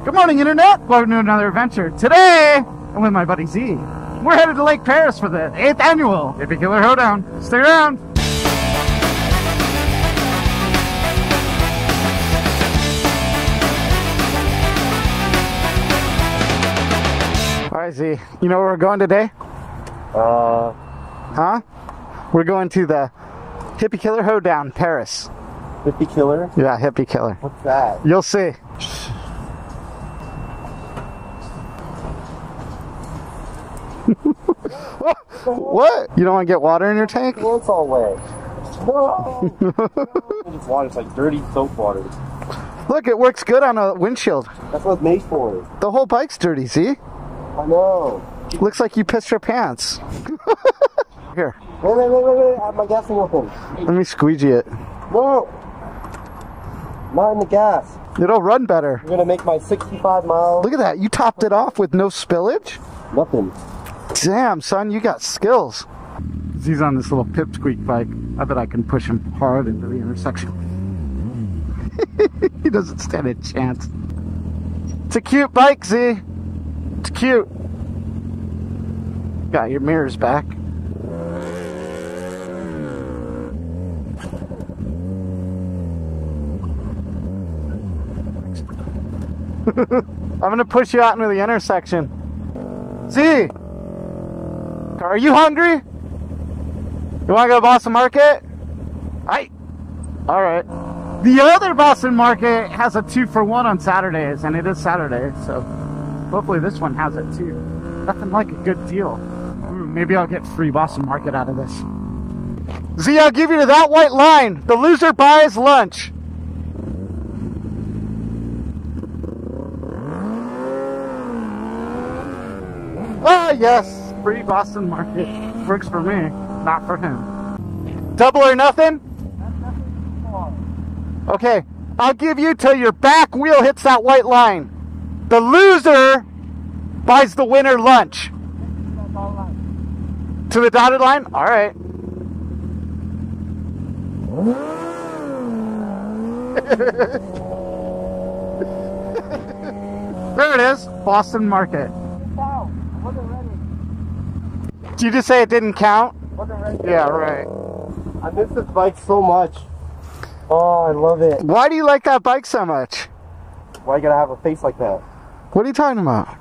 Good morning, Internet! Welcome to another adventure. Today, I'm with my buddy Z. We're headed to Lake Paris for the 8th annual Hippie Killer Hoedown. Stay around! Alright, Z, you know where we're going today? Huh? We're going to the Hippie Killer Hoedown, Paris. Hippie Killer? Yeah, Hippie Killer. What's that? You'll see. What? You don't want to get water in your tank? Well, it's all wet. No! It's water, it's like dirty soap water. Look, it works good on a windshield. That's what it's made for. The whole bike's dirty, see? I know. Looks like you pissed your pants. Here. Wait. I have my gas thing open. Let me squeegee it. No! Not in the gas. It'll run better. You're gonna make my 65 miles. Look at that. You topped it off with no spillage? Nothing. Damn, son, you got skills. He's on this little pipsqueak bike. I bet I can push him hard into the intersection. He doesn't stand a chance. It's a cute bike, Z. It's cute. Got your mirrors back. I'm gonna push you out into the intersection. Z! Are you hungry? You wanna go to Boston Market? Aye. Alright. The other Boston Market has a 2-for-1 on Saturdays, and it is Saturday, so hopefully this one has it too. Nothing like a good deal. Ooh, maybe I'll get free Boston Market out of this. Z, I'll give you to that white line. The loser buys lunch. Ah, yes, free Boston Market. Works for me, not for him. Double or nothing? Okay, I'll give you till your back wheel hits that white line. The loser buys the winner lunch. To the dotted line? All right. There it is, Boston Market. Did you just say it didn't count? Yeah, right. I miss this bike so much. Oh, I love it. Why do you like that bike so much? Why you gotta have a face like that? What are you talking about?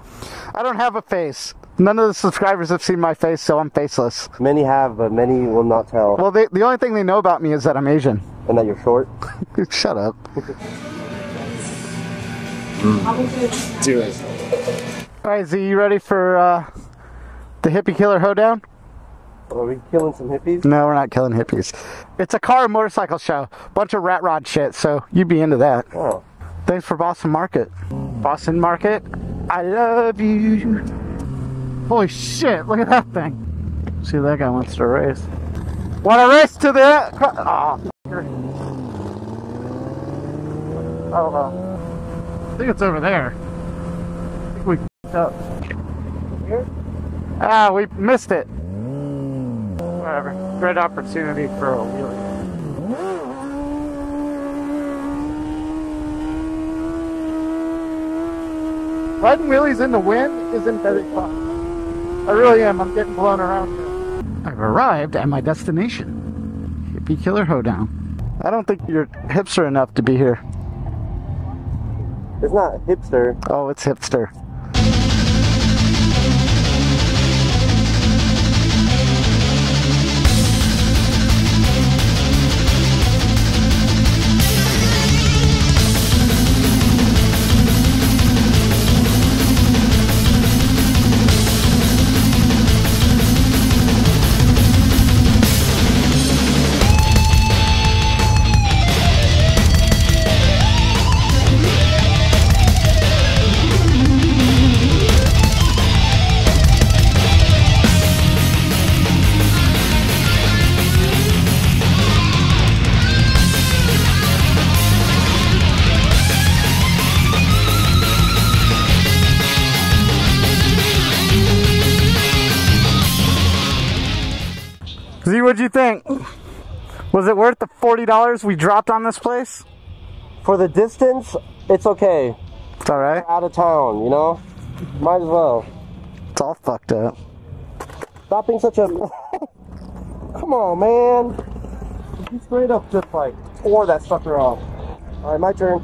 I don't have a face. None of the subscribers have seen my face, so I'm faceless. Many have, but many will not tell. Well, the only thing they know about me is that I'm Asian. And that you're short? Shut up. Do it. Alright, Z, you ready for the Hippie Killer Hoedown? Are we killing some hippies? No, we're not killing hippies. It's a car and motorcycle show. Bunch of rat rod shit, so you'd be into that. Oh. Thanks for Boston Market. Boston Market, I love you. Holy shit, look at that thing. See, that guy wants to race. Want to race to the... Oh, oh, I think it's over there. I think we f***ed up. Here? Ah, we missed it. Whatever. Great opportunity for a wheelie. Riding wheelies in the wind isn't very fun. I really am. I'm getting blown around here. I've arrived at my destination. Hippie Killer Hoedown. I don't think you're hipster enough to be here. It's not hipster. Oh, it's hipster. Z, what'd you think? Was it worth the $40 we dropped on this place? For the distance, it's okay. It's alright? Out of town, you know? Might as well. It's all fucked up. Stop being such a... Come on, man. You straight up just like tore that sucker off. Alright, my turn.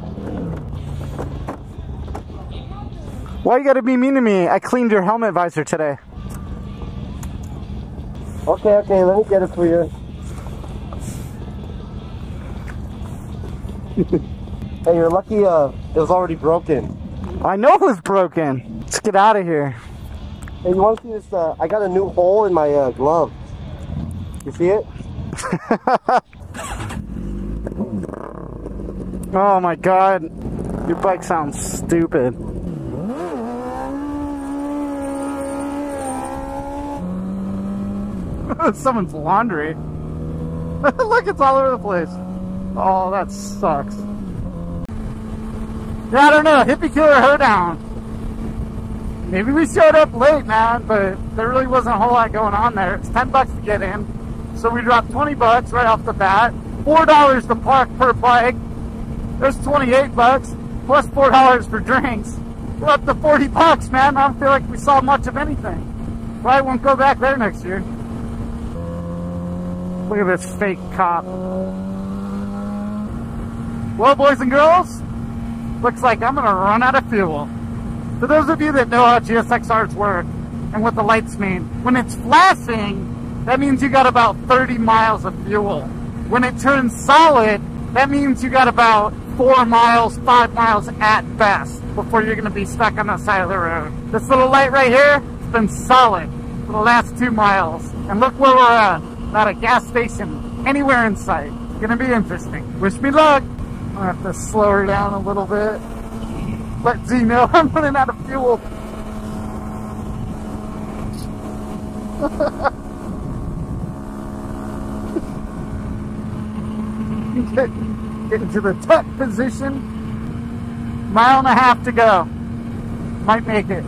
Why you gotta be mean to me? I cleaned your helmet visor today. Okay, let me get it for you. Hey, you're lucky it was already broken. I know it was broken. Let's get out of here. Hey, you want to see this? I got a new hole in my glove. You see it? Oh my god. Your bike sounds stupid. Someone's laundry. Look, it's all over the place. Oh, that sucks. Yeah, I don't know. Hippie Killer Hoedown. Maybe we showed up late, man, but there really wasn't a whole lot going on there. It's $10 to get in. So we dropped $20 right off the bat. $4 to park per bike. There's $28 plus $4 for drinks. We're up to $40, man. I don't feel like we saw much of anything. Probably won't go back there next year. Look at this fake cop. Well, boys and girls, looks like I'm gonna run out of fuel. For those of you that know how GSX-Rs work and what the lights mean, when it's flashing, that means you got about 30 miles of fuel. When it turns solid, that means you got about 4 miles, 5 miles at best before you're gonna be stuck on the side of the road. This little light right here has been solid for the last 2 miles. And look where we're at. Not a gas station anywhere in sight. It's gonna be interesting. Wish me luck. I'll have to slow her down a little bit. Let Z know I'm running out of fuel. Get into the tuck position. 1.5 miles to go. Might make it.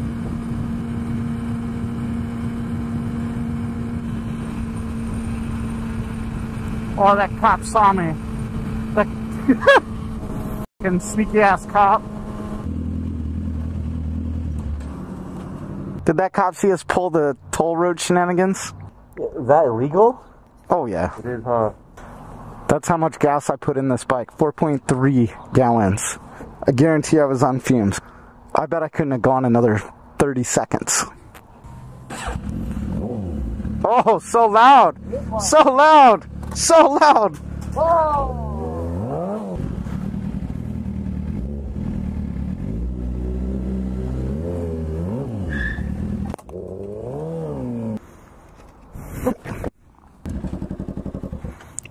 Oh, that cop saw me. That fucking sneaky ass cop. Did that cop see us pull the toll road shenanigans? Is that illegal? Oh yeah. It is, huh? That's how much gas I put in this bike. 4.3 gallons. I guarantee I was on fumes. I bet I couldn't have gone another 30 seconds. Oh, so loud! So loud! So loud! Whoa!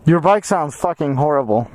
Your bike sounds fucking horrible.